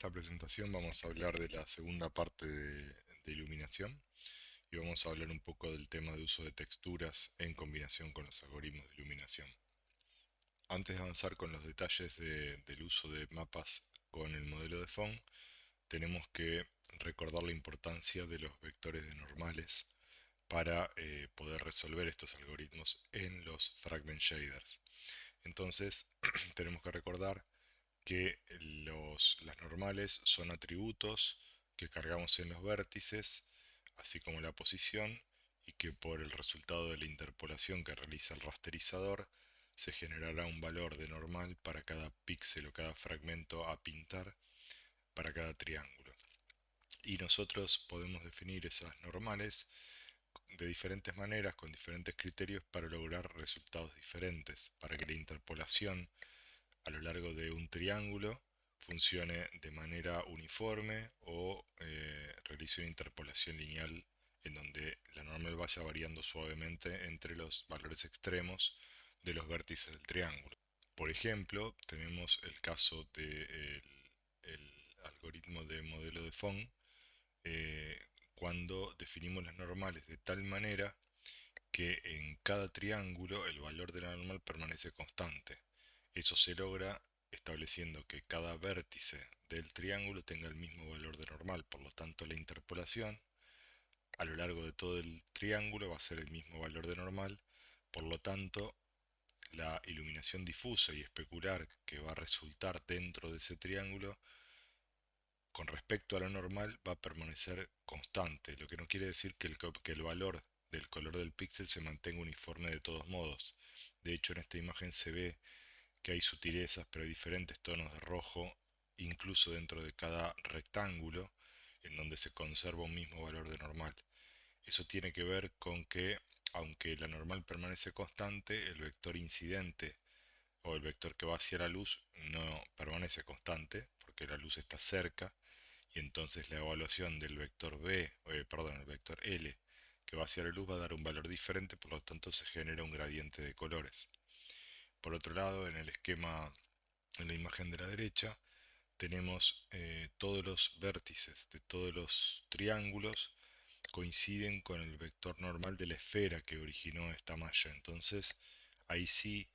esta presentación vamos a hablar de la segunda parte de iluminación y vamos a hablar un poco del tema de uso de texturas en combinación con los algoritmos de iluminación. Antes de avanzar con los detalles del uso de mapas con el modelo de Phong, tenemos que recordar la importancia de los vectores de normales para poder resolver estos algoritmos en los fragment shaders. Entonces, tenemos que recordar que las normales son atributos que cargamos en los vértices, así como la posición, y que por el resultado de la interpolación que realiza el rasterizador, se generará un valor de normal para cada píxel o cada fragmento a pintar para cada triángulo. Y nosotros podemos definir esas normales de diferentes maneras, con diferentes criterios, para lograr resultados diferentes, para que la interpolación a lo largo de un triángulo funcione de manera uniforme o realice una interpolación lineal en donde la normal vaya variando suavemente entre los valores extremos de los vértices del triángulo. Por ejemplo, tenemos el caso del algoritmo de modelo de Phong, eh, cuando definimos las normales de tal manera que en cada triángulo el valor de la normal permanece constante. Eso se logra estableciendo que cada vértice del triángulo tenga el mismo valor de normal, por lo tanto la interpolación a lo largo de todo el triángulo va a ser el mismo valor de normal, por lo tanto la iluminación difusa y especular que va a resultar dentro de ese triángulo con respecto a la normal va a permanecer constante, lo que no quiere decir que el valor del color del píxel se mantenga uniforme de todos modos. De hecho, en esta imagen se ve que hay sutilezas, pero hay diferentes tonos de rojo, incluso dentro de cada rectángulo, en donde se conserva un mismo valor de normal. Eso tiene que ver con que, aunque la normal permanece constante, el vector incidente o el vector que va hacia la luz no permanece constante, porque la luz está cerca, y entonces la evaluación del vector el vector L que va hacia la luz va a dar un valor diferente, por lo tanto se genera un gradiente de colores. Por otro lado, en el esquema, en la imagen de la derecha, tenemos todos los vértices de todos los triángulos coinciden con el vector normal de la esfera que originó esta malla. Entonces, ahí sí,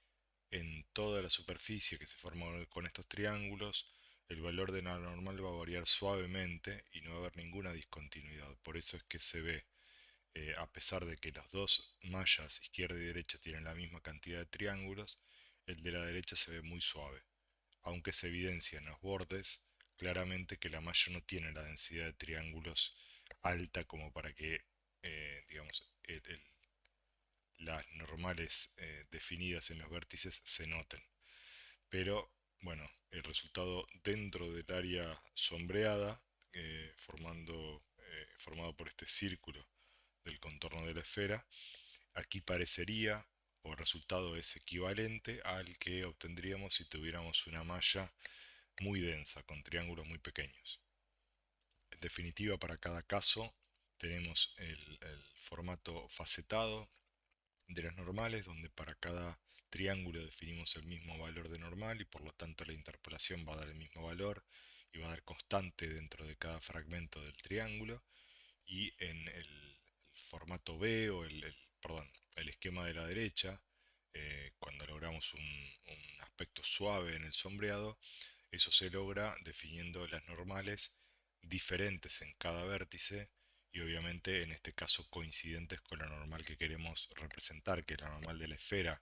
en toda la superficie que se forma con estos triángulos, el valor de la normal va a variar suavemente y no va a haber ninguna discontinuidad. Por eso es que se ve, a pesar de que las dos mallas, izquierda y derecha, tienen la misma cantidad de triángulos, el de la derecha se ve muy suave, aunque se evidencia en los bordes claramente que la malla no tiene la densidad de triángulos alta como para que, digamos, las normales definidas en los vértices se noten. Pero bueno, el resultado dentro del área sombreada, formado por este círculo del contorno de la esfera, aquí parecería, o el resultado es equivalente al que obtendríamos si tuviéramos una malla muy densa, con triángulos muy pequeños. En definitiva, para cada caso tenemos el formato facetado de las normales, donde para cada triángulo definimos el mismo valor de normal y por lo tanto la interpolación va a dar el mismo valor y va a dar constante dentro de cada fragmento del triángulo. Y en el formato B o perdón, el esquema de la derecha, cuando logramos un aspecto suave en el sombreado, eso se logra definiendo las normales diferentes en cada vértice y obviamente en este caso coincidentes con la normal que queremos representar, que es la normal de la esfera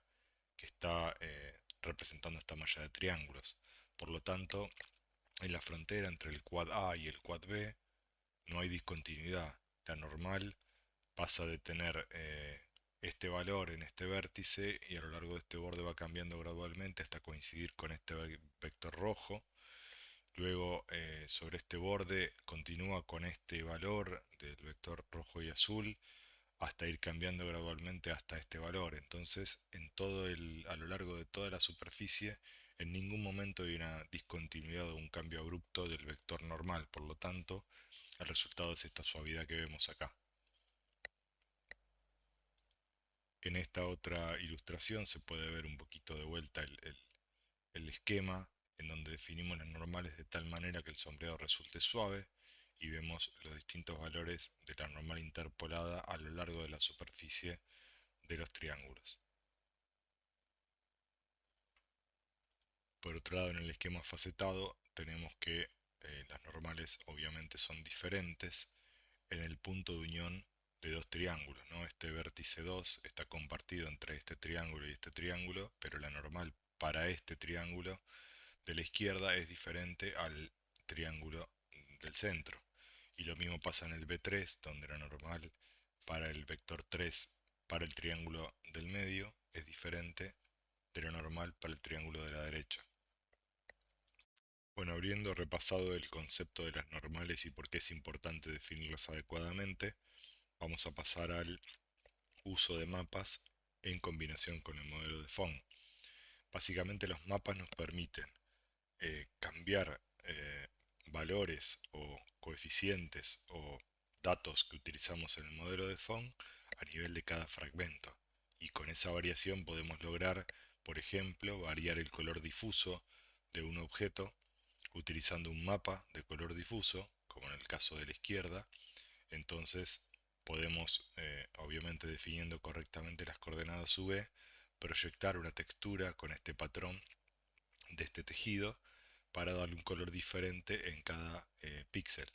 que está representando esta malla de triángulos. Por lo tanto, en la frontera entre el quad A y el quad B no hay discontinuidad. La normal pasa de tener este valor en este vértice y a lo largo de este borde va cambiando gradualmente hasta coincidir con este vector rojo. Luego sobre este borde continúa con este valor del vector rojo y azul hasta ir cambiando gradualmente hasta este valor. Entonces, a lo largo de toda la superficie, en ningún momento hay una discontinuidad o un cambio abrupto del vector normal. Por lo tanto, el resultado es esta suavidad que vemos acá. En esta otra ilustración se puede ver un poquito de vuelta el esquema en donde definimos las normales de tal manera que el sombreado resulte suave y vemos los distintos valores de la normal interpolada a lo largo de la superficie de los triángulos. Por otro lado, en el esquema facetado tenemos que las normales obviamente son diferentes en el punto de unión de dos triángulos, ¿no? Este vértice 2 está compartido entre este triángulo y este triángulo, pero la normal para este triángulo de la izquierda es diferente al triángulo del centro. Y lo mismo pasa en el B3, donde la normal para el vector 3 para el triángulo del medio es diferente de lo normal para el triángulo de la derecha. Bueno, habiendo repasado el concepto de las normales y por qué es importante definirlas adecuadamente, vamos a pasar al uso de mapas en combinación con el modelo de Phong. Básicamente los mapas nos permiten cambiar valores o coeficientes o datos que utilizamos en el modelo de Phong a nivel de cada fragmento. Y con esa variación podemos lograr, por ejemplo, variar el color difuso de un objeto utilizando un mapa de color difuso, como en el caso de la izquierda. Entonces podemos, obviamente definiendo correctamente las coordenadas V, proyectar una textura con este patrón de este tejido para darle un color diferente en cada píxel.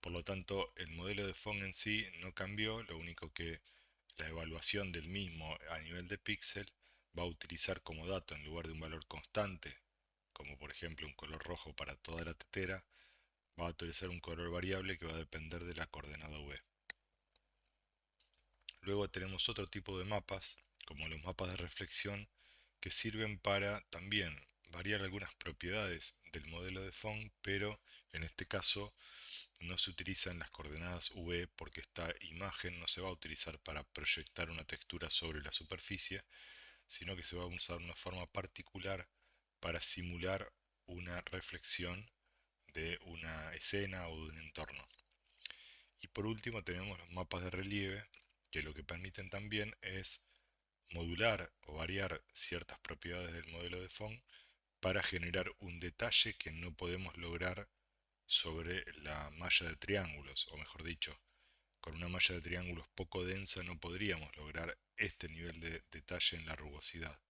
Por lo tanto, el modelo de Phong en sí no cambió, lo único que la evaluación del mismo a nivel de píxel va a utilizar como dato, en lugar de un valor constante, como por ejemplo un color rojo para toda la tetera, va a utilizar un color variable que va a depender de la coordenada V. Luego tenemos otro tipo de mapas, como los mapas de reflexión, que sirven para también variar algunas propiedades del modelo de Phong, pero en este caso no se utilizan las coordenadas V porque esta imagen no se va a utilizar para proyectar una textura sobre la superficie, sino que se va a usar una forma particular para simular una reflexión de una escena o de un entorno. Y por último tenemos los mapas de relieve, que lo que permiten también es modular o variar ciertas propiedades del modelo de Phong para generar un detalle que no podemos lograr sobre la malla de triángulos, o mejor dicho, con una malla de triángulos poco densa no podríamos lograr este nivel de detalle en la rugosidad.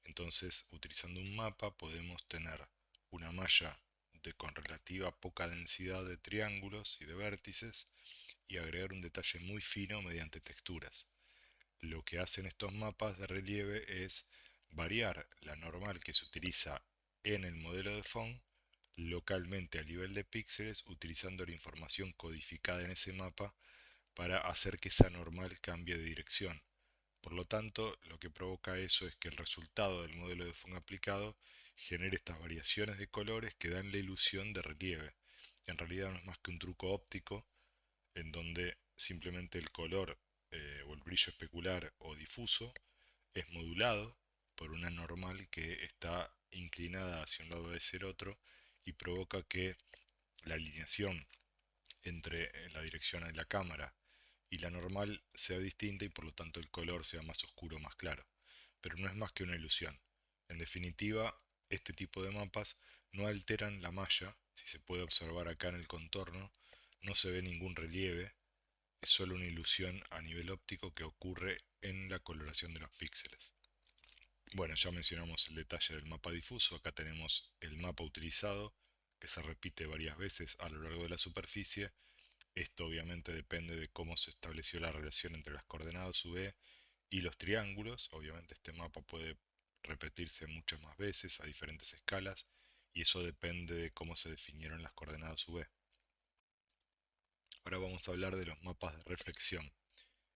Entonces, utilizando un mapa podemos tener una malla con relativa poca densidad de triángulos y de vértices y agregar un detalle muy fino mediante texturas. Lo que hacen estos mapas de relieve es variar la normal que se utiliza en el modelo de Phong localmente a nivel de píxeles utilizando la información codificada en ese mapa para hacer que esa normal cambie de dirección. Por lo tanto, lo que provoca eso es que el resultado del modelo de Phong aplicado genere estas variaciones de colores que dan la ilusión de relieve. En realidad no es más que un truco óptico en donde simplemente el color o el brillo especular o difuso es modulado por una normal que está inclinada hacia un lado de ser otro y provoca que la alineación entre la dirección de la cámara y la normal sea distinta y por lo tanto el color sea más oscuro o más claro. Pero no es más que una ilusión. En definitiva, este tipo de mapas no alteran la malla, si se puede observar acá en el contorno, no se ve ningún relieve, es solo una ilusión a nivel óptico que ocurre en la coloración de los píxeles. Bueno, ya mencionamos el detalle del mapa difuso, acá tenemos el mapa utilizado, que se repite varias veces a lo largo de la superficie. Esto obviamente depende de cómo se estableció la relación entre las coordenadas V y los triángulos. Obviamente este mapa puede repetirse muchas más veces a diferentes escalas y eso depende de cómo se definieron las coordenadas V. Ahora vamos a hablar de los mapas de reflexión.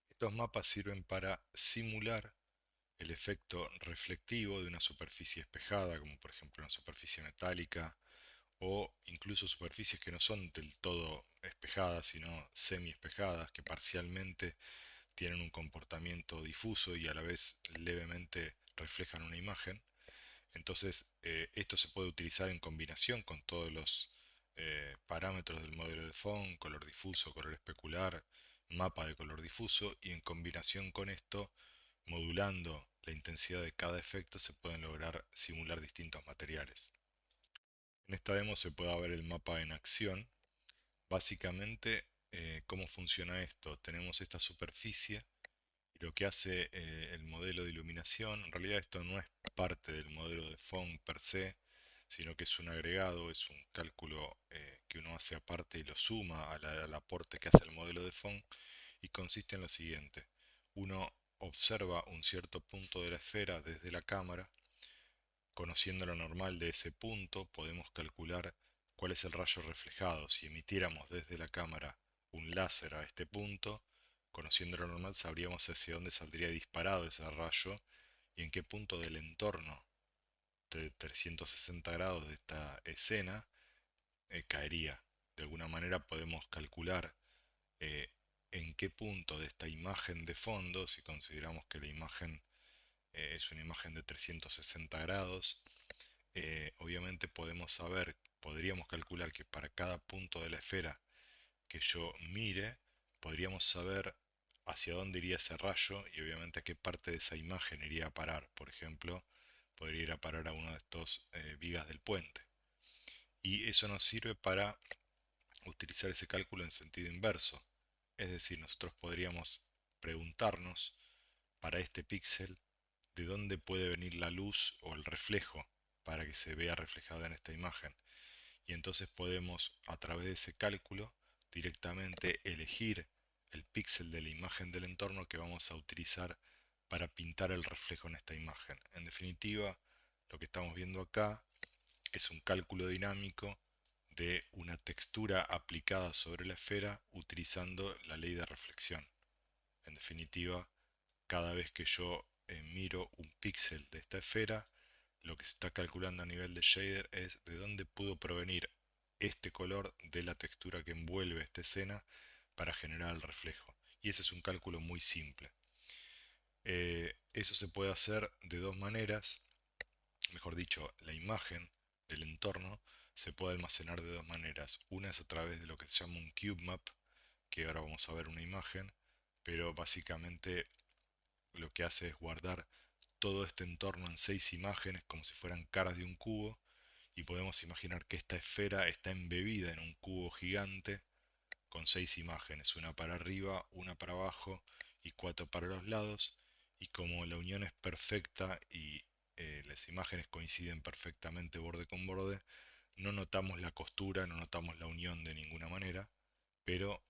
Estos mapas sirven para simular el efecto reflectivo de una superficie espejada, como por ejemplo una superficie metálica, o incluso superficies que no son del todo espejadas, sino semi-espejadas, que parcialmente tienen un comportamiento difuso y a la vez levemente reflejan una imagen. Entonces, esto se puede utilizar en combinación con todos los parámetros del modelo de Phong, color difuso, color especular, mapa de color difuso, y en combinación con esto, modulando la intensidad de cada efecto, se pueden lograr simular distintos materiales. En esta demo se puede ver el mapa en acción. Básicamente, ¿cómo funciona esto? Tenemos esta superficie y lo que hace el modelo de iluminación, en realidad esto no es parte del modelo de Phong per se, sino que es un agregado, es un cálculo que uno hace aparte y lo suma al aporte que hace el modelo de Phong, y consiste en lo siguiente. Uno observa un cierto punto de la esfera desde la cámara. Conociendo lo normal de ese punto, podemos calcular cuál es el rayo reflejado. Si emitiéramos desde la cámara un láser a este punto, conociendo lo normal, sabríamos hacia dónde saldría disparado ese rayo y en qué punto del entorno de 360 grados de esta escena caería. De alguna manera podemos calcular eh, en qué punto de esta imagen de fondo, si consideramos que la imagen es una imagen de 360 grados, obviamente podríamos calcular que para cada punto de la esfera que yo mire, podríamos saber hacia dónde iría ese rayo y obviamente a qué parte de esa imagen iría a parar. Por ejemplo, podría ir a parar a uno de estos vigas del puente. Y eso nos sirve para utilizar ese cálculo en sentido inverso. Es decir, nosotros podríamos preguntarnos para este píxel de dónde puede venir la luz o el reflejo para que se vea reflejado en esta imagen. Y entonces podemos, a través de ese cálculo, directamente elegir el píxel de la imagen del entorno que vamos a utilizar para pintar el reflejo en esta imagen. En definitiva, lo que estamos viendo acá es un cálculo dinámico de una textura aplicada sobre la esfera utilizando la ley de reflexión. En definitiva, cada vez que yo miro un píxel de esta esfera, lo que se está calculando a nivel de shader es de dónde pudo provenir este color de la textura que envuelve esta escena para generar el reflejo. Y ese es un cálculo muy simple. Eso se puede hacer de dos maneras, mejor dicho, la imagen del entorno se puede almacenar de dos maneras. Una es a través de lo que se llama un cube map, que ahora vamos a ver una imagen, pero básicamente lo que hace es guardar todo este entorno en 6 imágenes como si fueran caras de un cubo, y podemos imaginar que esta esfera está embebida en un cubo gigante con 6 imágenes, una para arriba, una para abajo y 4 para los lados, y como la unión es perfecta y las imágenes coinciden perfectamente borde con borde, no notamos la costura, no notamos la unión de ninguna manera, pero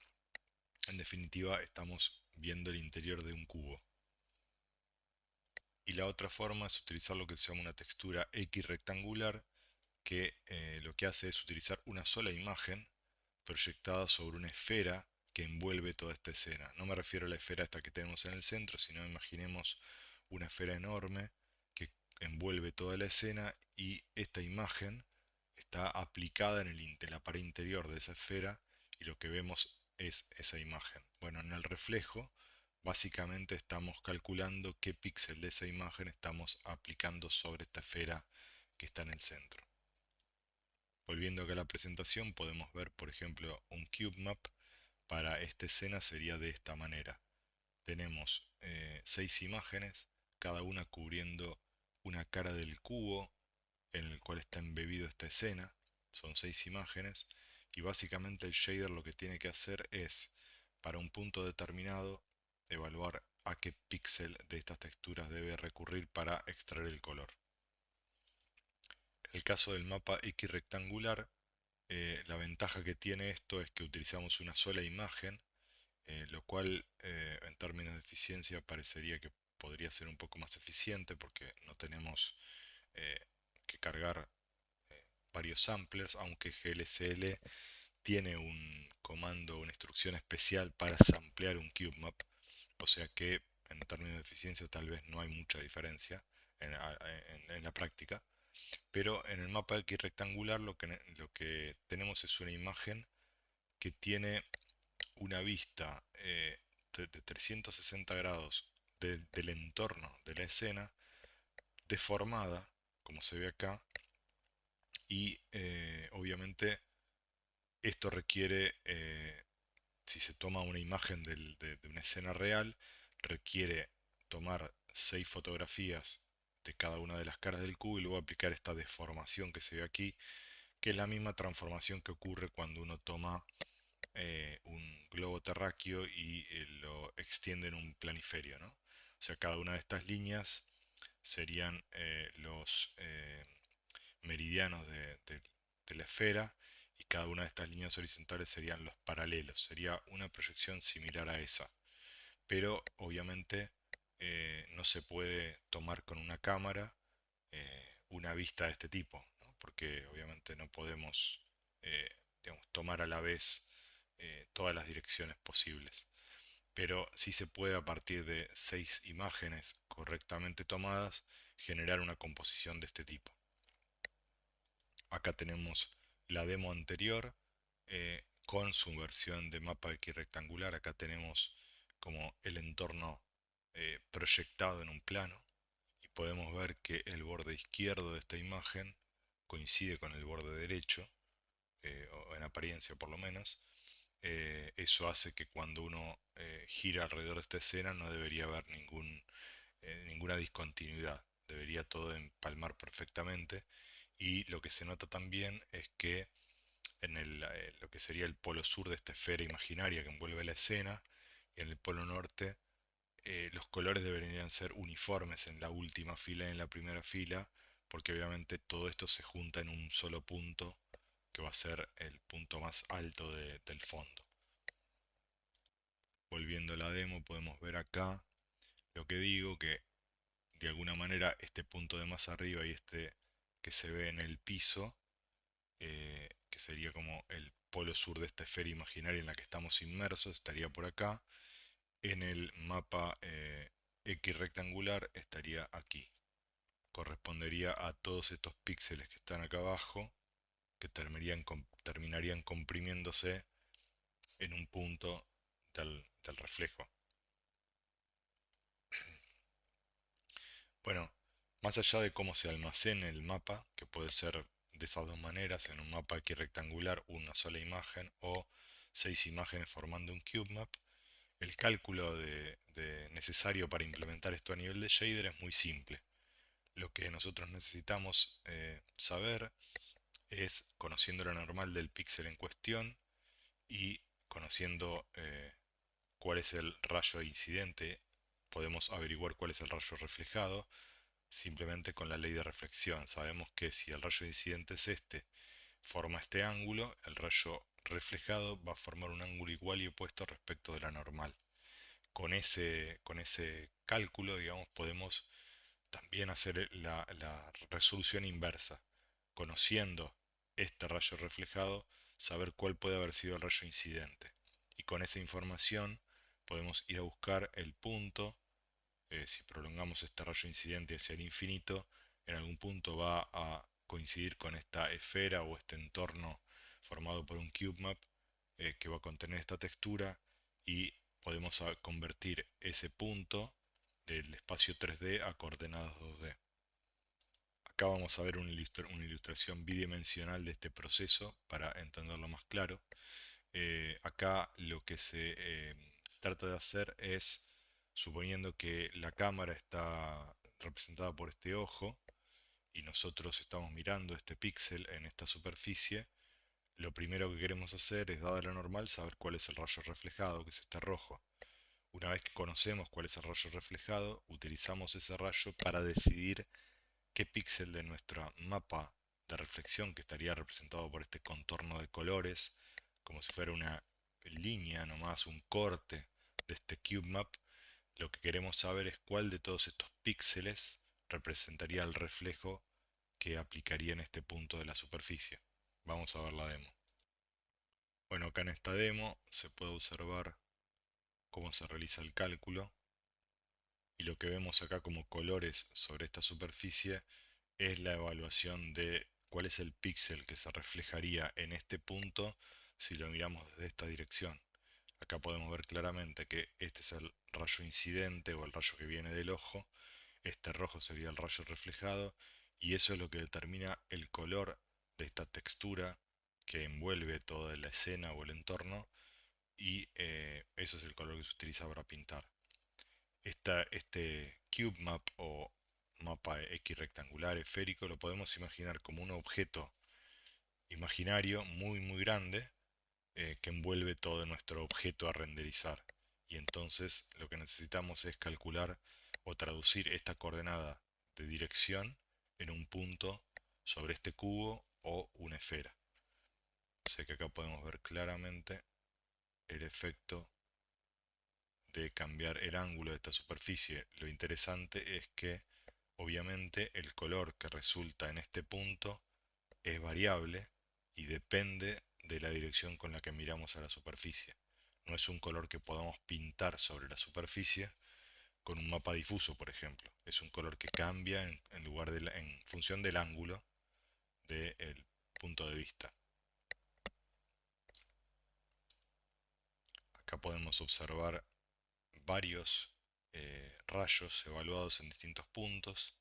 en definitiva estamos viendo el interior de un cubo. Y la otra forma es utilizar lo que se llama una textura X rectangular, que lo que hace es utilizar una sola imagen proyectada sobre una esfera que envuelve toda esta escena. No me refiero a la esfera esta que tenemos en el centro, sino imaginemos una esfera enorme que envuelve toda la escena, y esta imagen está aplicada en la pared interior de esa esfera y lo que vemos es esa imagen. Bueno, en el reflejo básicamente estamos calculando qué píxel de esa imagen estamos aplicando sobre esta esfera que está en el centro. Volviendo acá a la presentación, podemos ver, por ejemplo, un cube map para esta escena sería de esta manera. Tenemos 6 imágenes, cada una cubriendo una cara del cubo en el cual está embebido esta escena. Son 6 imágenes y básicamente el shader lo que tiene que hacer es, para un punto determinado, evaluar a qué píxel de estas texturas debe recurrir para extraer el color. En el caso del mapa X rectangular, la ventaja que tiene esto es que utilizamos una sola imagen, lo cual en términos de eficiencia parecería que podría ser un poco más eficiente porque no tenemos eh, que cargar varios samplers, aunque GLCL tiene un comando, una instrucción especial para samplear un cube map, o sea que en términos de eficiencia tal vez no hay mucha diferencia en la práctica. Pero en el mapa X rectangular lo que tenemos es una imagen que tiene una vista de 360 grados del entorno de la escena, deformada, como se ve acá, y obviamente esto requiere, si se toma una imagen de una escena real, requiere tomar 6 fotografías de cada una de las caras del cubo y luego aplicar esta deformación que se ve aquí, que es la misma transformación que ocurre cuando uno toma un globo terráqueo y lo extiende en un planiferio, ¿no? O sea, cada una de estas líneas serían los meridianos de la esfera y cada una de estas líneas horizontales serían los paralelos. Sería una proyección similar a esa, pero obviamente no se puede tomar con una cámara una vista de este tipo, ¿no? Porque obviamente no podemos digamos, tomar a la vez todas las direcciones posibles. Pero sí se puede a partir de 6 imágenes correctamente tomadas generar una composición de este tipo. Acá tenemos la demo anterior con su versión de mapa equirrectangular. Acá tenemos como el entorno proyectado en un plano y podemos ver que el borde izquierdo de esta imagen coincide con el borde derecho, o en apariencia por lo menos. Eso hace que cuando uno gira alrededor de esta escena no debería haber ninguna discontinuidad, debería todo empalmar perfectamente. Y lo que se nota también es que en lo que sería el polo sur de esta esfera imaginaria que envuelve la escena, y en el polo norte, los colores deberían ser uniformes en la última fila y en la primera fila, porque obviamente todo esto se junta en un solo punto, que va a ser el punto más alto del fondo. Volviendo a la demo, podemos ver acá lo que digo, que de alguna manera este punto de más arriba y este que se ve en el piso, que sería como el polo sur de esta esfera imaginaria en la que estamos inmersos, estaría por acá. En el mapa X rectangular estaría aquí. Correspondería a todos estos píxeles que están acá abajo, que terminarían comprimiéndose en un punto del reflejo. Bueno, más allá de cómo se almacene el mapa, que puede ser de esas dos maneras, en un mapa aquí rectangular, una sola imagen o 6 imágenes formando un cube map, el cálculo necesario para implementar esto a nivel de shader es muy simple. Lo que nosotros necesitamos saber es, conociendo la normal del píxel en cuestión y conociendo cuál es el rayo incidente, podemos averiguar cuál es el rayo reflejado simplemente con la ley de reflexión. Sabemos que si el rayo incidente es este, forma este ángulo, el rayo reflejado va a formar un ángulo igual y opuesto respecto de la normal. Con ese cálculo, digamos, podemos también hacer la resolución inversa. Conociendo este rayo reflejado, saber cuál puede haber sido el rayo incidente. Y con esa información podemos ir a buscar el punto. Si prolongamos este rayo incidente hacia el infinito, en algún punto va a coincidir con esta esfera o este entorno formado por un cube map que va a contener esta textura, y podemos convertir ese punto del espacio 3D a coordenadas 2D. Acá vamos a ver una ilustración bidimensional de este proceso para entenderlo más claro. Acá lo que se trata de hacer es, suponiendo que la cámara está representada por este ojo y nosotros estamos mirando este píxel en esta superficie, lo primero que queremos hacer es, dada la normal, saber cuál es el rayo reflejado, que es este rojo. Una vez que conocemos cuál es el rayo reflejado, utilizamos ese rayo para decidir qué píxel de nuestra mapa de reflexión, que estaría representado por este contorno de colores, como si fuera una línea nomás, un corte de este cube map, lo que queremos saber es cuál de todos estos píxeles representaría el reflejo que aplicaría en este punto de la superficie. Vamos a ver la demo. Bueno, acá en esta demo se puede observar cómo se realiza el cálculo, y lo que vemos acá como colores sobre esta superficie es la evaluación de cuál es el píxel que se reflejaría en este punto si lo miramos desde esta dirección. Acá podemos ver claramente que este es el rayo incidente o el rayo que viene del ojo, este rojo sería el rayo reflejado, y eso es lo que determina el color de esta textura que envuelve toda la escena o el entorno, y eso es el color que se utiliza para pintar. Este cube map o mapa X rectangular esférico lo podemos imaginar como un objeto imaginario muy grande que envuelve todo nuestro objeto a renderizar. Y entonces lo que necesitamos es calcular o traducir esta coordenada de dirección en un punto sobre este cubo o una esfera. O sea que acá podemos ver claramente el efecto de cambiar el ángulo de esta superficie. Lo interesante es que obviamente el color que resulta en este punto es variable y depende de la dirección con la que miramos a la superficie. No es un color que podamos pintar sobre la superficie con un mapa difuso, por ejemplo. Es un color que cambia en función del ángulo del punto de vista. Acá podemos observar varios rayos evaluados en distintos puntos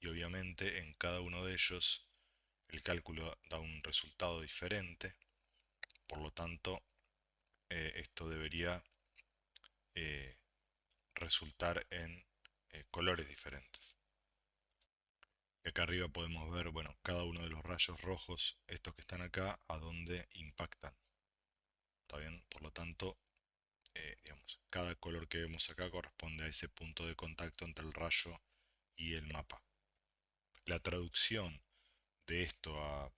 y obviamente en cada uno de ellos el cálculo da un resultado diferente, por lo tanto esto debería eh, resultar en colores diferentes. Y acá arriba podemos ver, bueno, cada uno de los rayos rojos, estos que están acá, a dónde impactan. ¿Está bien? Por lo tanto, digamos, cada color que vemos acá corresponde a ese punto de contacto entre el rayo y el mapa. La traducción de esto a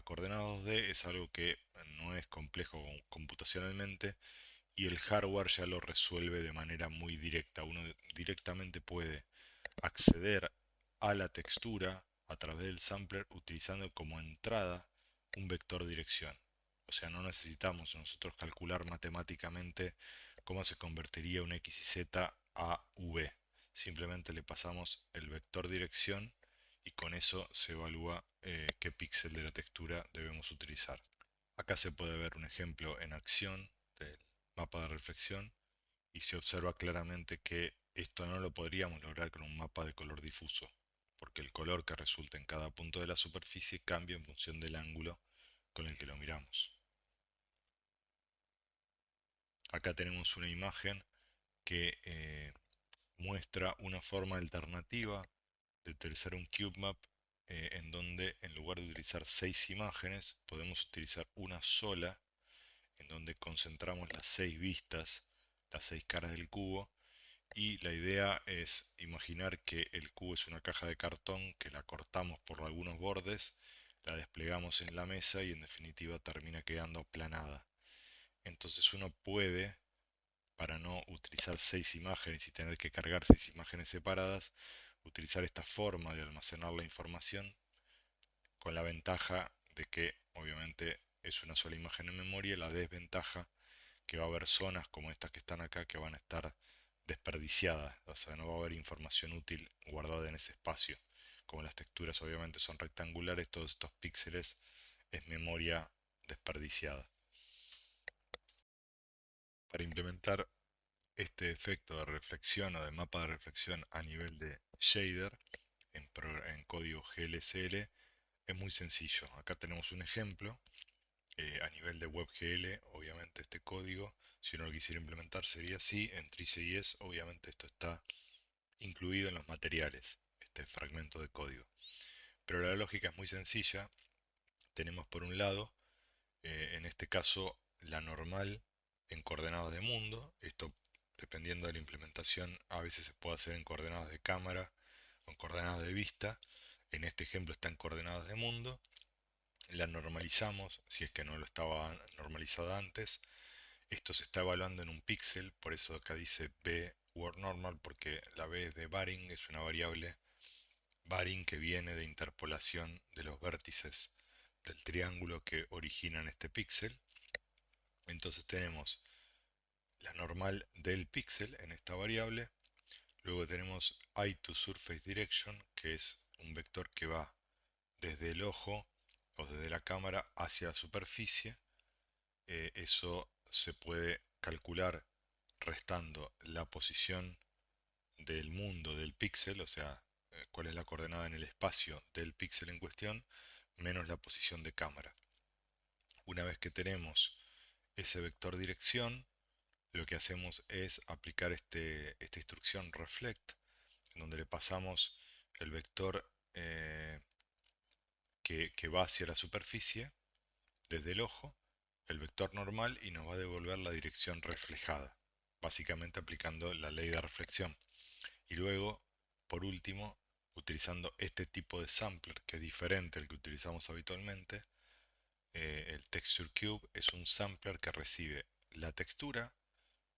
coordenadas D es algo que no es complejo computacionalmente y el hardware ya lo resuelve de manera muy directa. Uno directamente puede acceder a la textura a través del sampler utilizando como entrada un vector dirección. O sea, no necesitamos nosotros calcular matemáticamente cómo se convertiría un x y z a v. Simplemente le pasamos el vector dirección y con eso se evalúa qué píxel de la textura debemos utilizar. Acá se puede ver un ejemplo en acción del mapa de reflexión y se observa claramente que esto no lo podríamos lograr con un mapa de color difuso, porque el color que resulta en cada punto de la superficie cambia en función del ángulo con el que lo miramos. Acá tenemos una imagen que muestra una forma alternativa de utilizar un CubeMap en donde en lugar de utilizar 6 imágenes podemos utilizar una sola en donde concentramos las 6 vistas, las 6 caras del cubo. Y la idea es imaginar que el cubo es una caja de cartón que la cortamos por algunos bordes, la desplegamos en la mesa y en definitiva termina quedando aplanada. Entonces uno puede, para no utilizar 6 imágenes y tener que cargar 6 imágenes separadas, utilizar esta forma de almacenar la información con la ventaja de que obviamente es una sola imagen en memoria y la desventaja que va a haber zonas como estas que están acá que van a estar desperdiciadas, o sea, no va a haber información útil guardada en ese espacio. Como las texturas obviamente son rectangulares, todos estos píxeles es memoria desperdiciada. Para implementar este efecto de reflexión o de mapa de reflexión a nivel de shader en código GLSL es muy sencillo. Acá tenemos un ejemplo a nivel de WebGL, obviamente este código, si uno lo quisiera implementar sería así, en TreeCS obviamente esto está incluido en los materiales, este fragmento de código. Pero la lógica es muy sencilla, tenemos por un lado, en este caso, la normal en coordenadas de mundo, esto dependiendo de la implementación a veces se puede hacer en coordenadas de cámara o en coordenadas de vista, en este ejemplo está en coordenadas de mundo, la normalizamos, si es que no lo estaba normalizada antes. Esto se está evaluando en un píxel, por eso acá dice B word normal, porque la B de Baring es una variable Baring que viene de interpolación de los vértices del triángulo que originan este píxel. Entonces tenemos la normal del píxel en esta variable. Luego tenemos eye to surface direction, que es un vector que va desde el ojo o desde la cámara hacia la superficie. Eso se puede calcular restando la posición del mundo del píxel, o sea, cuál es la coordenada en el espacio del píxel en cuestión, menos la posición de cámara. Una vez que tenemos ese vector dirección, lo que hacemos es aplicar esta instrucción reflect, en donde le pasamos el vector que va hacia la superficie desde el ojo, el vector normal, y nos va a devolver la dirección reflejada, básicamente aplicando la ley de reflexión. Y luego, por último, utilizando este tipo de sampler, que es diferente al que utilizamos habitualmente, el Texture Cube es un sampler que recibe la textura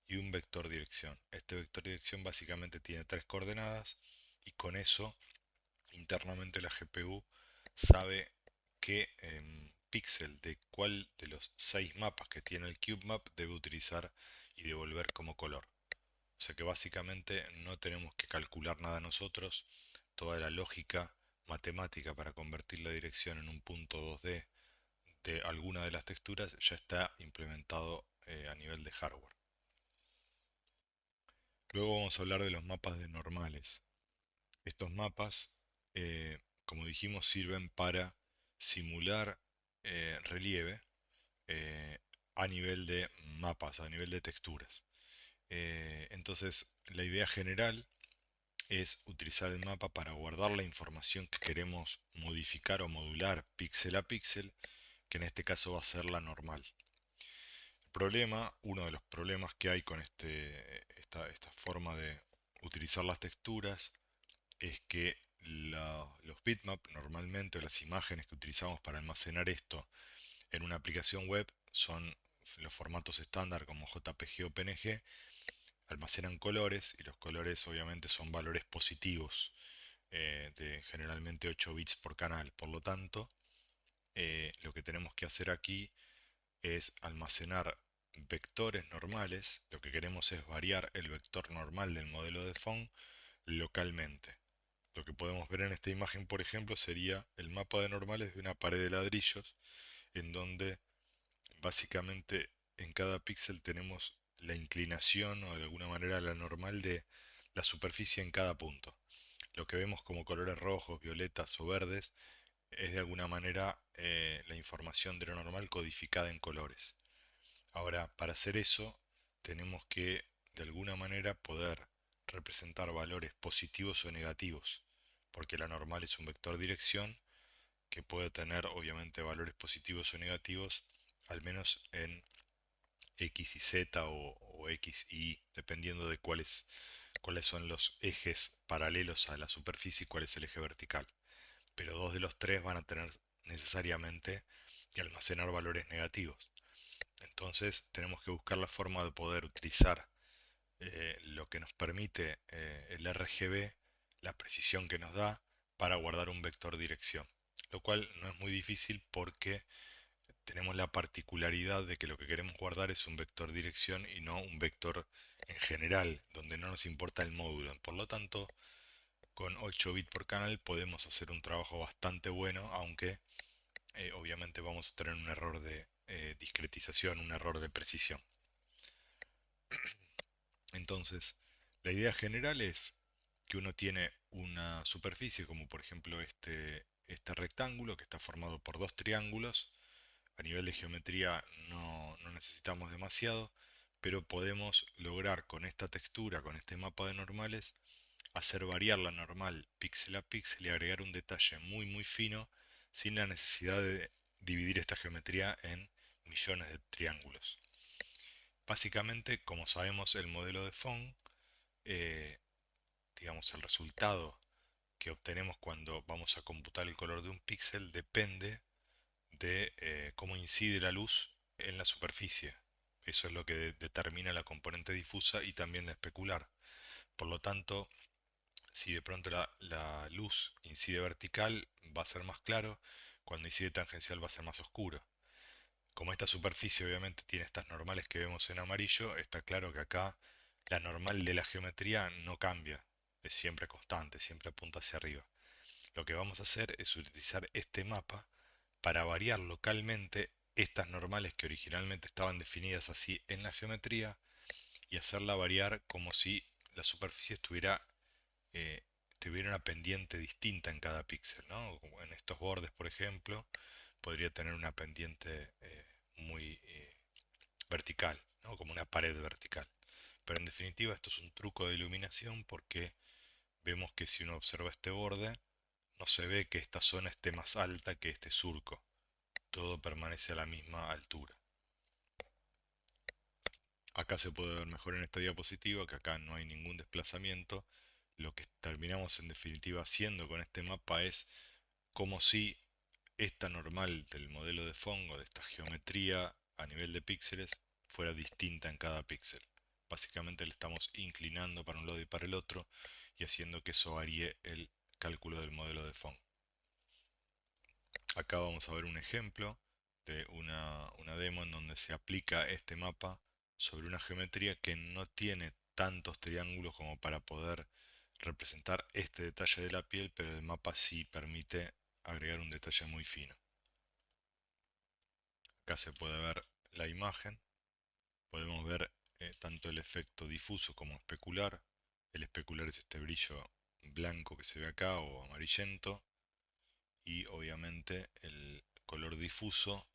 y un vector dirección. Este vector dirección básicamente tiene tres coordenadas y con eso internamente la GPU sabe qué píxel de cuál de los 6 mapas que tiene el CubeMap debe utilizar y devolver como color. O sea que básicamente no tenemos que calcular nada nosotros, toda la lógica matemática para convertir la dirección en un punto 2D de alguna de las texturas ya está implementado a nivel de hardware. Luego vamos a hablar de los mapas de normales. Estos mapas, como dijimos, sirven para simular relieve eh, a nivel de mapas, a nivel de texturas. Entonces, la idea general es utilizar el mapa para guardar la información que queremos modificar o modular píxel a píxel, que en este caso va a ser la normal. El problema, uno de los problemas que hay con esta forma de utilizar las texturas, es que los bitmap normalmente, o las imágenes que utilizamos para almacenar esto en una aplicación web, son los formatos estándar como JPG o PNG, almacenan colores y los colores obviamente son valores positivos, de generalmente 8 bits por canal. Por lo tanto, lo que tenemos que hacer aquí es almacenar vectores normales. Lo que queremos es variar el vector normal del modelo de font localmente. Lo que podemos ver en esta imagen, por ejemplo, sería el mapa de normales de una pared de ladrillos, en donde básicamente en cada píxel tenemos la inclinación o de alguna manera la normal de la superficie en cada punto. Lo que vemos como colores rojos, violetas o verdes es de alguna manera la información de lo normal codificada en colores. Ahora, para hacer eso, tenemos que de alguna manera poder representar valores positivos o negativos, porque la normal es un vector dirección que puede tener obviamente valores positivos o negativos, al menos en X y Z o X y Y, dependiendo de cuáles son los ejes paralelos a la superficie y cuál es el eje vertical. Pero dos de los tres van a tener necesariamente que almacenar valores negativos. Entonces tenemos que buscar la forma de poder utilizar lo que nos permite el RGB, la precisión que nos da para guardar un vector dirección. Lo cual no es muy difícil porque tenemos la particularidad de que lo que queremos guardar es un vector dirección y no un vector en general, donde no nos importa el módulo. Por lo tanto, con 8 bits por canal podemos hacer un trabajo bastante bueno, aunque obviamente vamos a tener un error de discretización, un error de precisión. Entonces, la idea general es que uno tiene una superficie, como por ejemplo este rectángulo que está formado por dos triángulos. A nivel de geometría no necesitamos demasiado, pero podemos lograr con esta textura, con este mapa de normales, hacer variar la normal píxel a píxel y agregar un detalle muy muy fino sin la necesidad de dividir esta geometría en millones de triángulos. Básicamente, como sabemos, el modelo de Phong, eh, digamos, el resultado que obtenemos cuando vamos a computar el color de un píxel depende de cómo incide la luz en la superficie. Eso es lo que determina la componente difusa y también la especular. Por lo tanto, si de pronto la luz incide vertical, va a ser más claro; cuando incide tangencial va a ser más oscuro. Como esta superficie obviamente tiene estas normales que vemos en amarillo, está claro que acá la normal de la geometría no cambia, es siempre constante, siempre apunta hacia arriba. Lo que vamos a hacer es utilizar este mapa para variar localmente estas normales que originalmente estaban definidas así en la geometría y hacerla variar como si la superficie eh, tuviera una pendiente distinta en cada píxel, ¿no? Como en estos bordes, por ejemplo, podría tener una pendiente muy vertical, ¿no? Como una pared vertical. Pero en definitiva esto es un truco de iluminación porque vemos que si uno observa este borde, no se ve que esta zona esté más alta que este surco. Todo permanece a la misma altura. Acá se puede ver mejor en esta diapositiva que acá no hay ningún desplazamiento. Lo que terminamos en definitiva haciendo con este mapa es como si esta normal del modelo de Fongo, de esta geometría a nivel de píxeles, fuera distinta en cada píxel. Básicamente le estamos inclinando para un lado y para el otro y haciendo que eso varíe el cálculo del modelo de Phong. Acá vamos a ver un ejemplo de una demo en donde se aplica este mapa sobre una geometría que no tiene tantos triángulos como para poder representar este detalle de la piel, pero el mapa sí permite agregar un detalle muy fino. Acá se puede ver la imagen, podemos ver tanto el efecto difuso como especular. El especular es este brillo blanco que se ve acá o amarillento, y obviamente el color difuso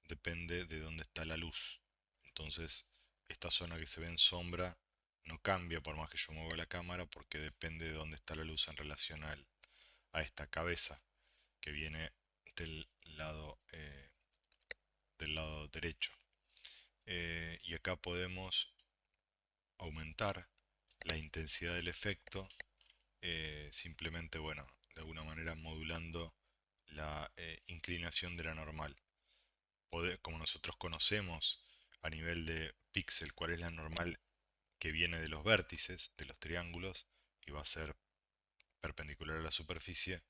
depende de dónde está la luz. Entonces, esta zona que se ve en sombra no cambia por más que yo mueva la cámara, porque depende de dónde está la luz en relación a esta cabeza que viene del lado derecho. Y acá podemos aumentar la intensidad del efecto, simplemente, bueno, de alguna manera modulando la inclinación de la normal. Como nosotros conocemos a nivel de píxel cuál es la normal que viene de los vértices de los triángulos y va a ser perpendicular a la superficie,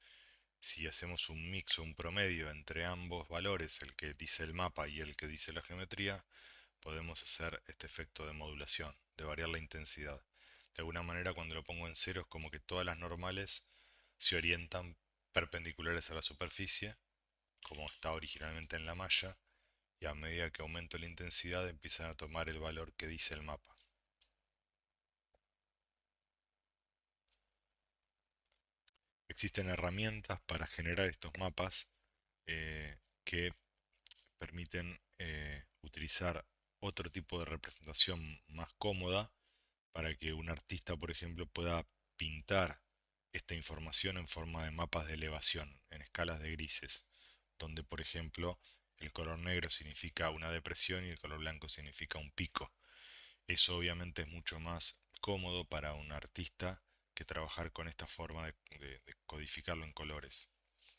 si hacemos un mix o un promedio entre ambos valores, el que dice el mapa y el que dice la geometría, podemos hacer este efecto de modulación, de variar la intensidad. De alguna manera, cuando lo pongo en cero, es como que todas las normales se orientan perpendiculares a la superficie, como está originalmente en la malla, y a medida que aumento la intensidad empiezan a tomar el valor que dice el mapa. Existen herramientas para generar estos mapas que permiten utilizar otro tipo de representación más cómoda para que un artista, por ejemplo, pueda pintar esta información en forma de mapas de elevación, en escalas de grises, donde, por ejemplo, el color negro significa una depresión y el color blanco significa un pico. Eso obviamente es mucho más cómodo para un artista que trabajar con esta forma de codificarlo en colores.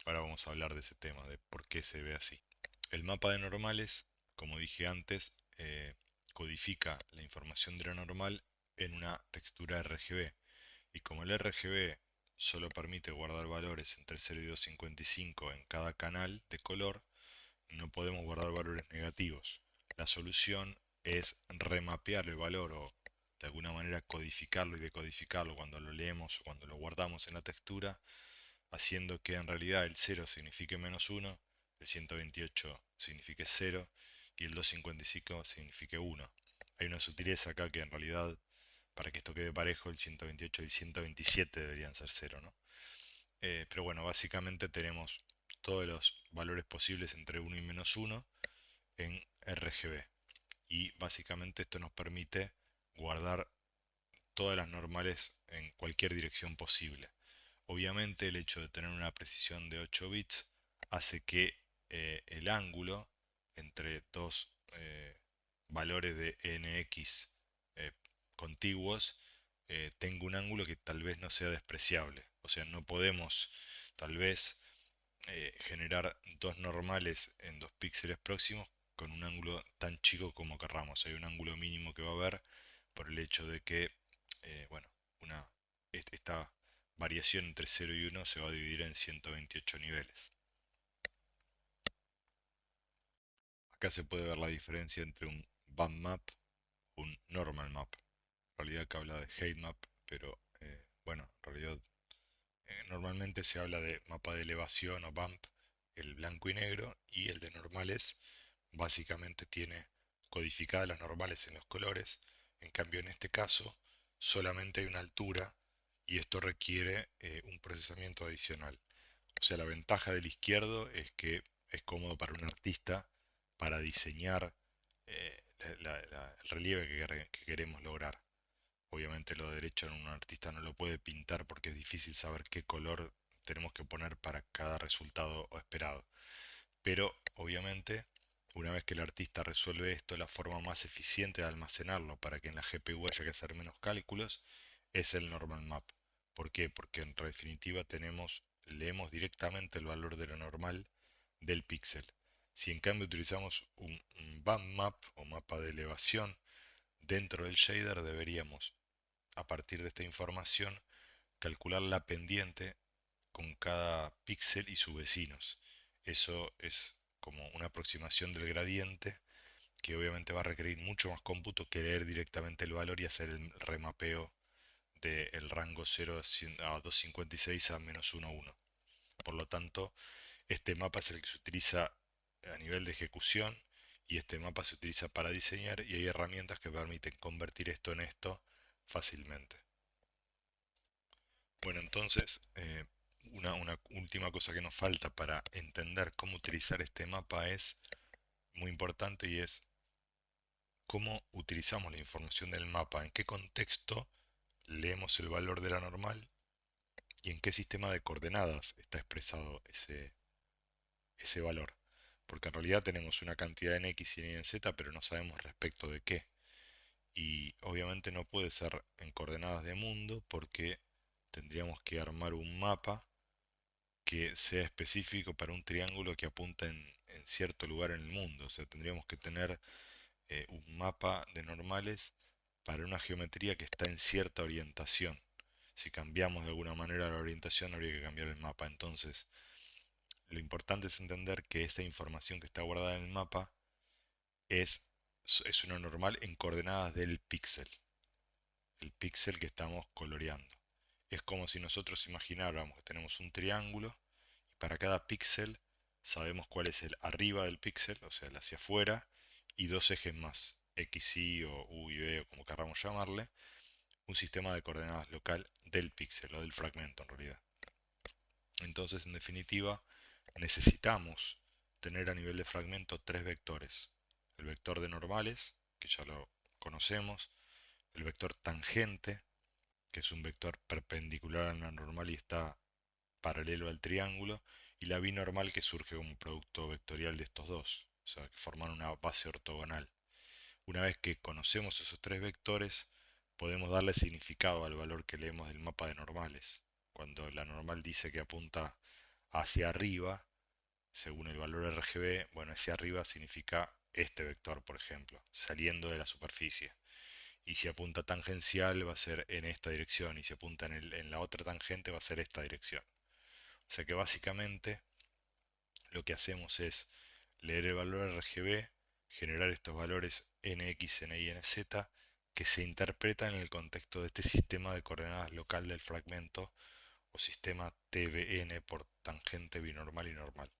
Ahora vamos a hablar de ese tema, de por qué se ve así. El mapa de normales, como dije antes, codifica la información de la normal en una textura RGB. Y como el RGB solo permite guardar valores entre 0 y 255 en cada canal de color, no podemos guardar valores negativos. La solución es remapear el valor o de alguna manera codificarlo y decodificarlo cuando lo leemos o cuando lo guardamos en la textura, haciendo que en realidad el 0 signifique -1, el 128 signifique 0 y el 255 signifique 1. Hay una sutileza acá que en realidad, para que esto quede parejo, el 128 y el 127 deberían ser 0, ¿no? Pero bueno, básicamente tenemos todos los valores posibles entre 1 y -1 en RGB. Y básicamente esto nos permite guardar todas las normales en cualquier dirección posible. Obviamente el hecho de tener una precisión de 8 bits hace que el ángulo entre dos valores de nx eh, contiguos tenga un ángulo que tal vez no sea despreciable. O sea, no podemos tal vez generar dos normales en dos píxeles próximos con un ángulo tan chico como querramos. Hay un ángulo mínimo que va a haber por el hecho de que, bueno, esta variación entre 0 y 1 se va a dividir en 128 niveles. Acá se puede ver la diferencia entre un bandmap y un normal map. En realidad acá habla de height map, pero bueno, en realidad normalmente se habla de mapa de elevación o bump, el blanco y negro, y el de normales básicamente tiene codificadas las normales en los colores. En cambio, en este caso solamente hay una altura y esto requiere un procesamiento adicional. O sea, la ventaja del izquierdo es que es cómodo para un artista para diseñar el relieve que queremos lograr. Obviamente lo de derecho un artista no lo puede pintar porque es difícil saber qué color tenemos que poner para cada resultado esperado. Pero obviamente, una vez que el artista resuelve esto, la forma más eficiente de almacenarlo para que en la GPU haya que hacer menos cálculos es el normal map. ¿Por qué? Porque en definitiva leemos directamente el valor de la normal del píxel. Si en cambio utilizamos un bump map o mapa de elevación dentro del shader, deberíamos, a partir de esta información, calcular la pendiente con cada píxel y sus vecinos. Eso es como una aproximación del gradiente que obviamente va a requerir mucho más cómputo que leer directamente el valor y hacer el remapeo del rango 0 a 256 a -1,1. Por lo tanto, este mapa es el que se utiliza a nivel de ejecución y este mapa se utiliza para diseñar y hay herramientas que permiten convertir esto en esto fácilmente. Bueno, entonces, una última cosa que nos falta para entender cómo utilizar este mapa es muy importante y es cómo utilizamos la información del mapa, en qué contexto leemos el valor de la normal y en qué sistema de coordenadas está expresado ese valor. Porque en realidad tenemos una cantidad en X y en Z, pero no sabemos respecto de qué. Y obviamente no puede ser en coordenadas de mundo porque tendríamos que armar un mapa que sea específico para un triángulo que apunta en cierto lugar en el mundo. O sea, tendríamos que tener un mapa de normales para una geometría que está en cierta orientación. Si cambiamos de alguna manera la orientación, habría que cambiar el mapa. Entonces, lo importante es entender que esta información que está guardada en el mapa es, es una normal en coordenadas del píxel, el píxel que estamos coloreando. Es como si nosotros imagináramos que tenemos un triángulo y para cada píxel sabemos cuál es el arriba del píxel, o sea, el hacia afuera, y dos ejes más, X, Y o U y B, o como queramos llamarle, un sistema de coordenadas local del píxel o del fragmento en realidad. Entonces, en definitiva, necesitamos tener a nivel de fragmento tres vectores. El vector de normales, que ya lo conocemos, el vector tangente, que es un vector perpendicular a la normal y está paralelo al triángulo, y la binormal que surge como producto vectorial de estos dos, o sea, que forman una base ortogonal. Una vez que conocemos esos tres vectores, podemos darle significado al valor que leemos del mapa de normales. Cuando la normal dice que apunta hacia arriba, según el valor RGB, bueno, hacia arriba significa este vector, por ejemplo, saliendo de la superficie. Y si apunta tangencial va a ser en esta dirección, y si apunta en la otra tangente va a ser esta dirección. O sea que básicamente lo que hacemos es leer el valor RGB, generar estos valores NX, NY, NZ, que se interpretan en el contexto de este sistema de coordenadas local del fragmento o sistema TBN por tangente binormal y normal.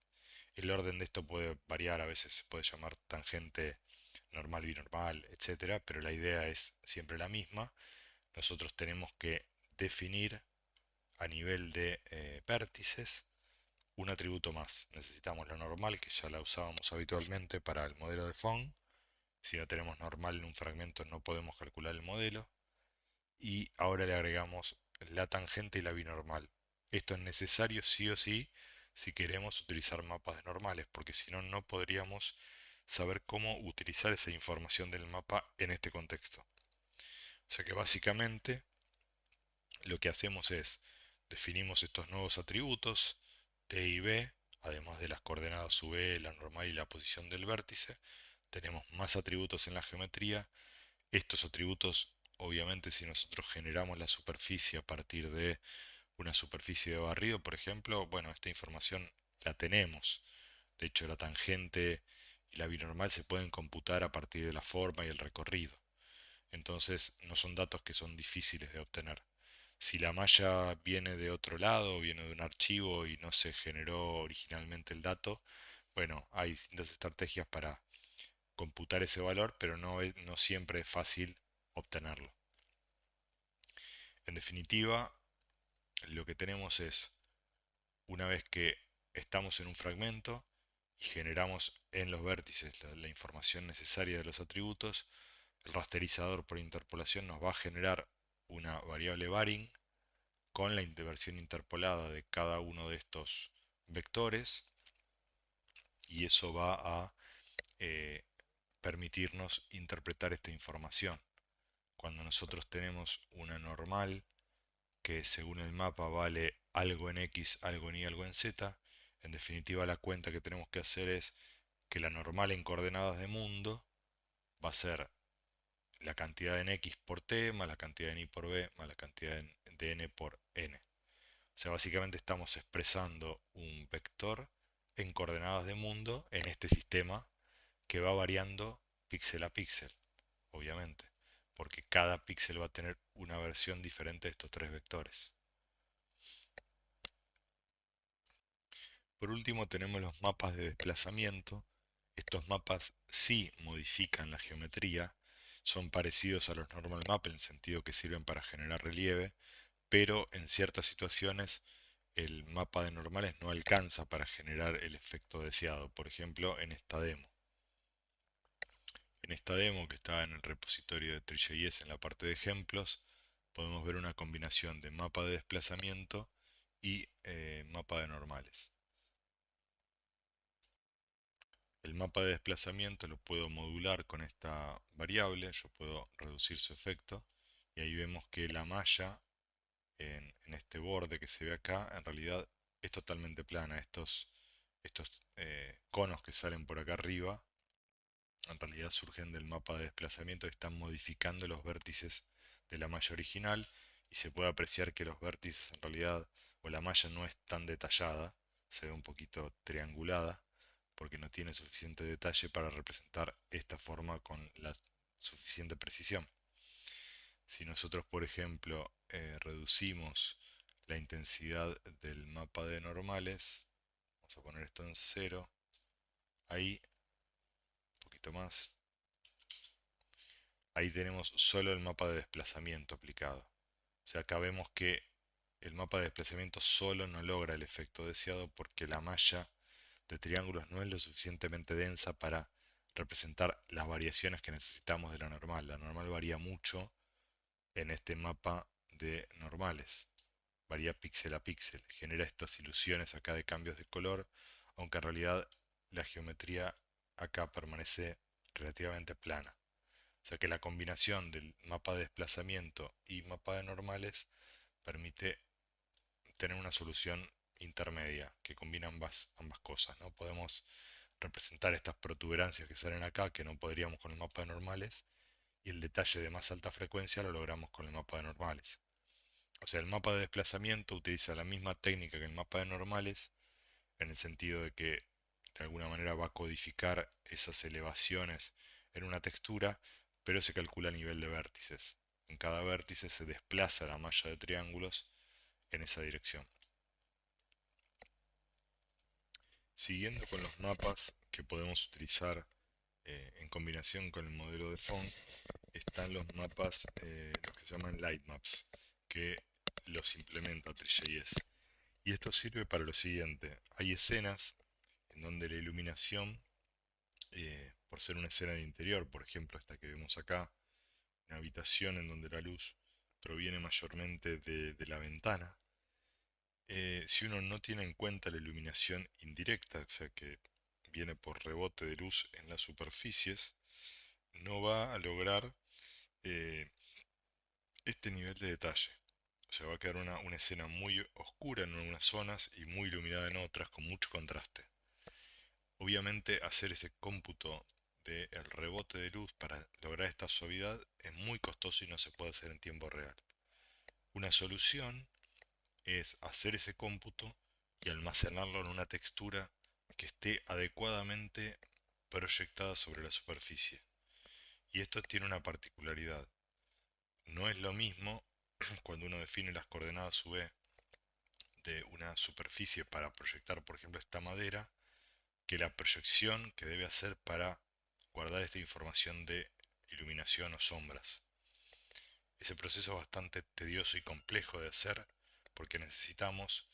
El orden de esto puede variar, a veces se puede llamar tangente normal, binormal, etcétera, pero la idea es siempre la misma. Nosotros tenemos que definir a nivel de vértices un atributo más. Necesitamos la normal, que ya la usábamos habitualmente para el modelo de Phong. Si no tenemos normal en un fragmento no podemos calcular el modelo. Y ahora le agregamos la tangente y la binormal. Esto es necesario sí o sí si queremos utilizar mapas de normales, porque si no, no podríamos saber cómo utilizar esa información del mapa en este contexto. O sea que básicamente lo que hacemos es definimos estos nuevos atributos T y B, además de las coordenadas V, la normal y la posición del vértice. Tenemos más atributos en la geometría. Estos atributos, obviamente, si nosotros generamos la superficie a partir de una superficie de barrido, por ejemplo, bueno, esta información la tenemos. De hecho, la tangente y la binormal se pueden computar a partir de la forma y el recorrido. Entonces, no son datos que son difíciles de obtener. Si la malla viene de otro lado, viene de un archivo y no se generó originalmente el dato, bueno, hay distintas estrategias para computar ese valor, pero no siempre es fácil obtenerlo. En definitiva, lo que tenemos es, una vez que estamos en un fragmento y generamos en los vértices la información necesaria de los atributos, el rasterizador por interpolación nos va a generar una variable varying con la inversión interpolada de cada uno de estos vectores, y eso va a eh, permitirnos interpretar esta información. Cuando nosotros tenemos una normal que según el mapa vale algo en X, algo en Y, algo en Z, en definitiva la cuenta que tenemos que hacer es que la normal en coordenadas de mundo va a ser la cantidad en X por T más la cantidad en Y por B más la cantidad de N por N. O sea, básicamente estamos expresando un vector en coordenadas de mundo en este sistema que va variando píxel a píxel, obviamente, porque cada píxel va a tener una versión diferente de estos tres vectores. Por último tenemos los mapas de desplazamiento. Estos mapas sí modifican la geometría, son parecidos a los normal map en el sentido que sirven para generar relieve, pero en ciertas situaciones el mapa de normales no alcanza para generar el efecto deseado. Por ejemplo, en esta demo. En esta demo que está en el repositorio de Tree.js en la parte de ejemplos, podemos ver una combinación de mapa de desplazamiento y mapa de normales. El mapa de desplazamiento lo puedo modular con esta variable, yo puedo reducir su efecto y ahí vemos que la malla en este borde que se ve acá en realidad es totalmente plana. Estos conos que salen por acá arriba en realidad surgen del mapa de desplazamiento y están modificando los vértices de la malla original, y se puede apreciar que los vértices en realidad, o la malla no es tan detallada, se ve un poquito triangulada porque no tiene suficiente detalle para representar esta forma con la suficiente precisión. Si nosotros, por ejemplo, reducimos la intensidad del mapa de normales, vamos a poner esto en 0, ahí, un poquito más, ahí tenemos solo el mapa de desplazamiento aplicado. O sea, acá vemos que el mapa de desplazamiento solo no logra el efecto deseado porque la malla de triángulos no es lo suficientemente densa para representar las variaciones que necesitamos de la normal. La normal varía mucho en este mapa de normales. Varía píxel a píxel. Genera estas ilusiones acá de cambios de color, aunque en realidad la geometría acá permanece relativamente plana. O sea que la combinación del mapa de desplazamiento y mapa de normales permite tener una solución intermedia que combina ambas cosas, ¿no? Podemos representar estas protuberancias que salen acá que no podríamos con el mapa de normales, y el detalle de más alta frecuencia lo logramos con el mapa de normales. O sea, el mapa de desplazamiento utiliza la misma técnica que el mapa de normales, en el sentido de que de alguna manera va a codificar esas elevaciones en una textura, pero se calcula a nivel de vértices. En cada vértice se desplaza la malla de triángulos en esa dirección. Siguiendo con los mapas que podemos utilizar en combinación con el modelo de Phong, están los mapas, los que se llaman light maps, que los implementa Tree.js. Y esto sirve para lo siguiente: hay escenas en donde la iluminación, por ser una escena de interior, por ejemplo esta que vemos acá, una habitación en donde la luz proviene mayormente de la ventana, si uno no tiene en cuenta la iluminación indirecta, o sea que viene por rebote de luz en las superficies, no va a lograr eh, este nivel de detalle. O sea, va a quedar una escena muy oscura en unas zonas y muy iluminada en otras, con mucho contraste. Obviamente hacer ese cómputo del rebote de luz para lograr esta suavidad es muy costoso y no se puede hacer en tiempo real. Una solución es hacer ese cómputo y almacenarlo en una textura que esté adecuadamente proyectada sobre la superficie. Y esto tiene una particularidad. No es lo mismo cuando uno define las coordenadas UV de una superficie para proyectar, por ejemplo, esta madera, que la proyección que debe hacer para guardar esta información de iluminación o sombras. Ese proceso es bastante tedioso y complejo de hacer porque necesitamos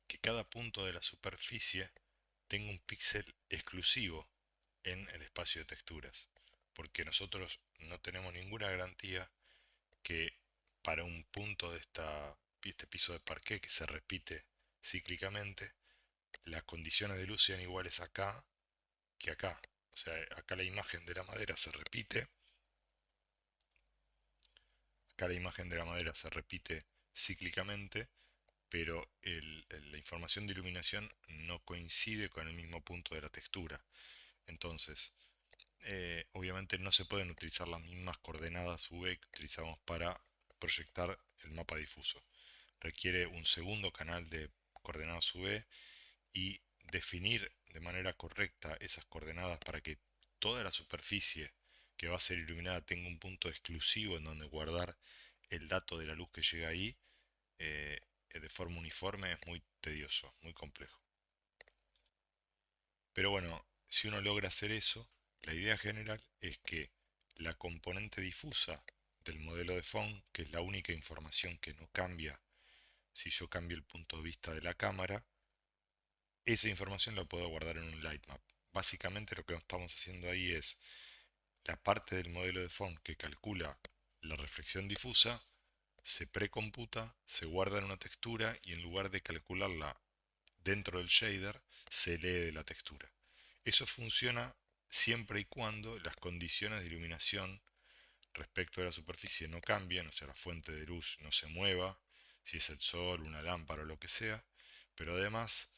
que cada punto de la superficie tenga un píxel exclusivo en el espacio de texturas, porque nosotros no tenemos ninguna garantía que para un punto de esta este piso de parqué que se repite cíclicamente, las condiciones de luz sean iguales acá que acá. O sea, acá la imagen de la madera se repite, acá la imagen de la madera se repite cíclicamente, pero la información de iluminación no coincide con el mismo punto de la textura. Entonces, obviamente no se pueden utilizar las mismas coordenadas V que utilizamos para proyectar el mapa difuso. Requiere un segundo canal de coordenadas V y definir de manera correcta esas coordenadas para que toda la superficie que va a ser iluminada tenga un punto exclusivo en donde guardar el dato de la luz que llega ahí eh, de forma uniforme es muy tedioso, muy complejo. Pero bueno, si uno logra hacer eso, la idea general es que la componente difusa del modelo de Phong, que es la única información que no cambia si yo cambio el punto de vista de la cámara, esa información la puedo guardar en un lightmap. Básicamente lo que estamos haciendo ahí es la parte del modelo de Phong que calcula la reflexión difusa, se precomputa, se guarda en una textura y en lugar de calcularla dentro del shader, se lee de la textura. Eso funciona siempre y cuando las condiciones de iluminación respecto de la superficie no cambien, o sea, la fuente de luz no se mueva, si es el sol, una lámpara o lo que sea, pero además,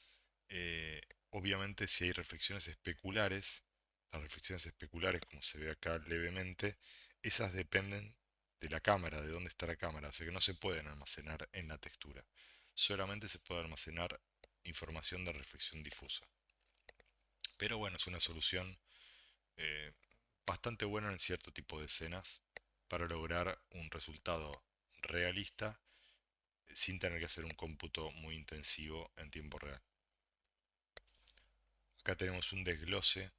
obviamente si hay reflexiones especulares, las reflexiones especulares, como se ve acá levemente, esas dependen de la cámara, de dónde está la cámara, o sea que no se pueden almacenar en la textura, solamente se puede almacenar información de reflexión difusa. Pero bueno, es una solución eh, bastante buena en cierto tipo de escenas para lograr un resultado realista sin tener que hacer un cómputo muy intensivo en tiempo real. Acá tenemos un desglose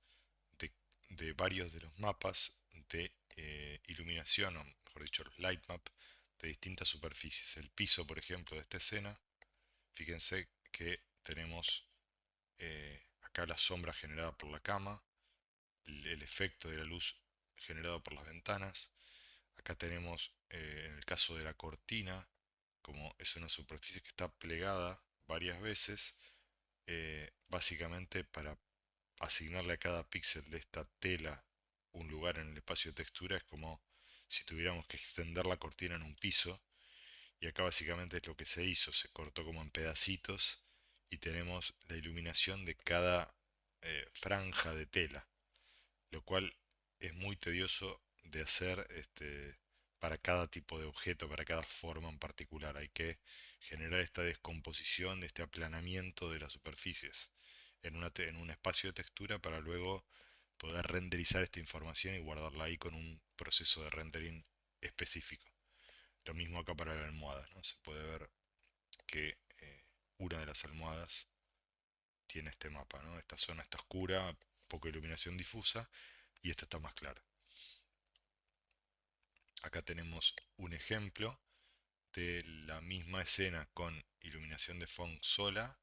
de, de varios de los mapas de iluminación, o mejor dicho, los light map de distintas superficies. El piso, por ejemplo, de esta escena, fíjense que tenemos acá la sombra generada por la cama, el efecto de la luz generado por las ventanas. Acá tenemos, en el caso de la cortina, como es una superficie que está plegada varias veces, básicamente para asignarle a cada píxel de esta tela un lugar en el espacio de textura es como si tuviéramos que extender la cortina en un piso. Y acá básicamente es lo que se hizo, se cortó como en pedacitos y tenemos la iluminación de cada franja de tela, lo cual es muy tedioso de hacer para cada tipo de objeto, para cada forma en particular. Hay que generar esta descomposición, este aplanamiento de las superficies en un espacio de textura para luego poder renderizar esta información y guardarla ahí con un proceso de rendering específico. Lo mismo acá para la almohada, ¿no? Se puede ver que una de las almohadas tiene este mapa, ¿no? Esta zona está oscura, poca iluminación difusa, y esta está más clara. Acá tenemos un ejemplo de la misma escena con iluminación de Phong sola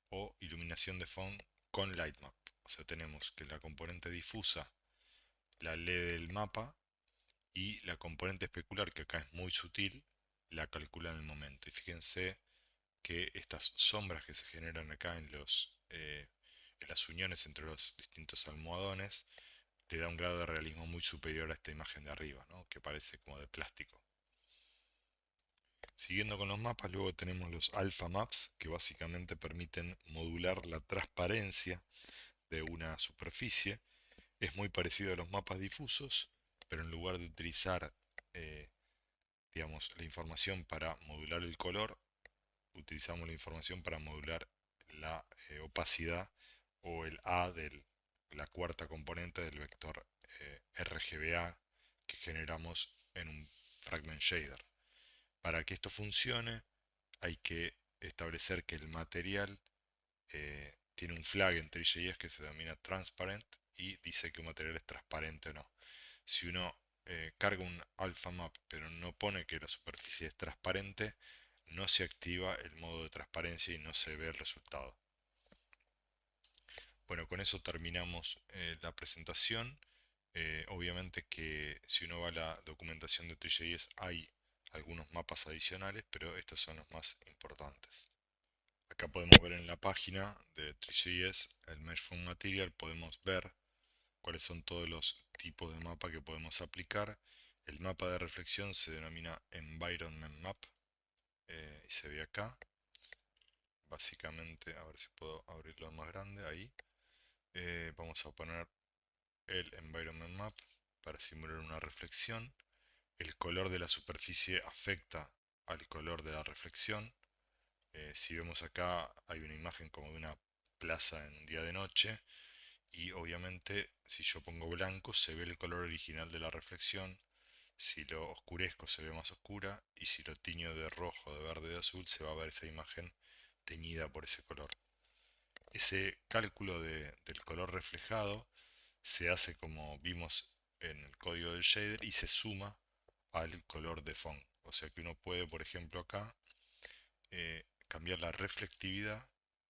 o iluminación de Phong con Lightmap. O sea, tenemos que la componente difusa la lee del mapa y la componente especular, que acá es muy sutil, la calcula en el momento. Y fíjense que estas sombras que se generan acá en las uniones entre los distintos almohadones le da un grado de realismo muy superior a esta imagen de arriba, ¿no? Que parece como de plástico. Siguiendo con los mapas, luego tenemos los alpha maps, que básicamente permiten modular la transparencia de una superficie. Es muy parecido a los mapas difusos, pero en lugar de utilizar eh, digamos, la información para modular el color, utilizamos la información para modular la opacidad o el A de la cuarta componente del vector RGBA que generamos en un fragment shader. Para que esto funcione hay que establecer que el material tiene un flag en Three.js que se denomina transparent y dice que un material es transparente o no. Si uno carga un alpha map pero no pone que la superficie es transparente, no se activa el modo de transparencia y no se ve el resultado. Bueno, con eso terminamos la presentación. Obviamente que si uno va a la documentación de Three.js hay algunos mapas adicionales, pero estos son los más importantes. Acá podemos ver en la página de 3GS, el Mesh Foam Material, podemos ver cuáles son todos los tipos de mapa que podemos aplicar. El mapa de reflexión se denomina Environment Map y se ve acá. Básicamente, a ver si puedo abrirlo más grande, ahí. Vamos a poner el Environment Map para simular una reflexión. El color de la superficie afecta al color de la reflexión. Si vemos acá hay una imagen como de una plaza en un día de noche y obviamente si yo pongo blanco se ve el color original de la reflexión, si lo oscurezco se ve más oscura y si lo tiño de rojo, de verde, de azul se va a ver esa imagen teñida por ese color. Ese cálculo del color reflejado se hace como vimos en el código del shader y se suma al color de font. O sea que uno puede, por ejemplo, acá cambiar la reflectividad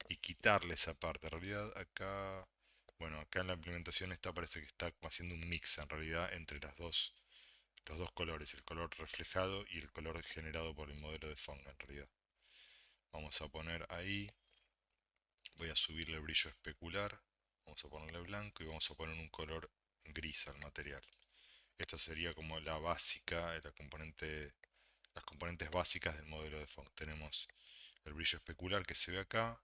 y quitarle esa parte. En realidad acá, bueno, acá en la implementación esta parece que está haciendo un mix en realidad entre los dos colores, el color reflejado y el color generado por el modelo de font en realidad. Vamos a poner ahí, voy a subirle el brillo especular, vamos a ponerle blanco y vamos a poner un color gris al material. Esto sería como la básica, las componentes básicas del modelo de font. Tenemos el brillo especular que se ve acá,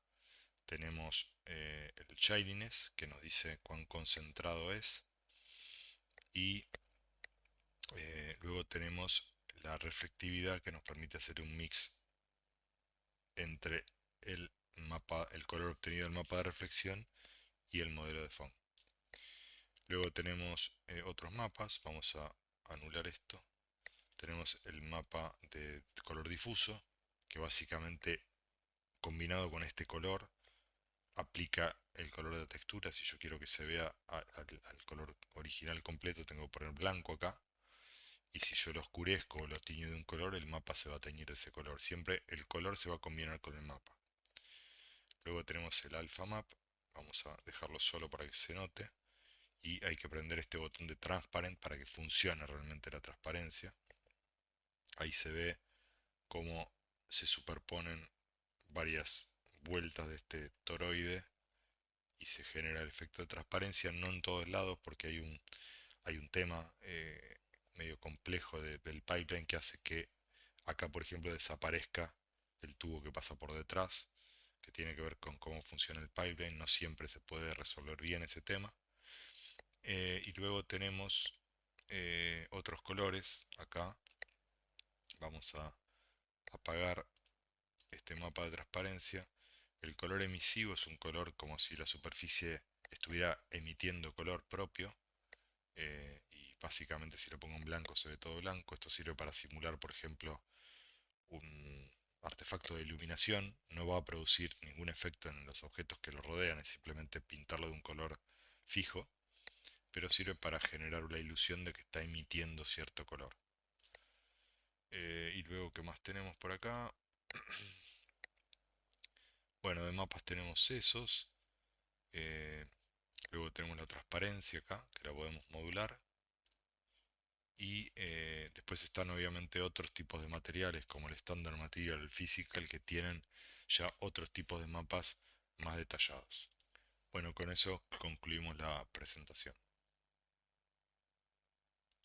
tenemos el shininess que nos dice cuán concentrado es y luego tenemos la reflectividad que nos permite hacer un mix entre el color obtenido del mapa de reflexión y el modelo de font. Luego tenemos otros mapas, vamos a anular esto. Tenemos el mapa de color difuso que básicamente combinado con este color aplica el color de la textura. Si yo quiero que se vea al color original completo, tengo que poner blanco acá. Y si yo lo oscurezco o lo tiño de un color, el mapa se va a teñir de ese color. Siempre el color se va a combinar con el mapa. Luego tenemos el Alpha Map. Vamos a dejarlo solo para que se note. Y hay que prender este botón de Transparent para que funcione realmente la transparencia. Ahí se ve cómo se superponen varias vueltas de este toroide y se genera el efecto de transparencia, no en todos lados porque hay un tema medio complejo del pipeline que hace que acá por ejemplo desaparezca el tubo que pasa por detrás, que tiene que ver con cómo funciona el pipeline, no siempre se puede resolver bien ese tema. Y luego tenemos otros colores acá, vamos a apagar este mapa de transparencia. El color emisivo es un color como si la superficie estuviera emitiendo color propio. Y básicamente si lo pongo en blanco se ve todo blanco. Esto sirve para simular, por ejemplo, un artefacto de iluminación. No va a producir ningún efecto en los objetos que lo rodean, es simplemente pintarlo de un color fijo, pero sirve para generar la ilusión de que está emitiendo cierto color. Y luego, ¿qué más tenemos por acá? Bueno, de mapas tenemos esos. Eh, Luego tenemos la transparencia acá, que la podemos modular. Y después están obviamente otros tipos de materiales como el Standard Material, el Physical, que tienen ya otros tipos de mapas más detallados. Bueno, con eso concluimos la presentación.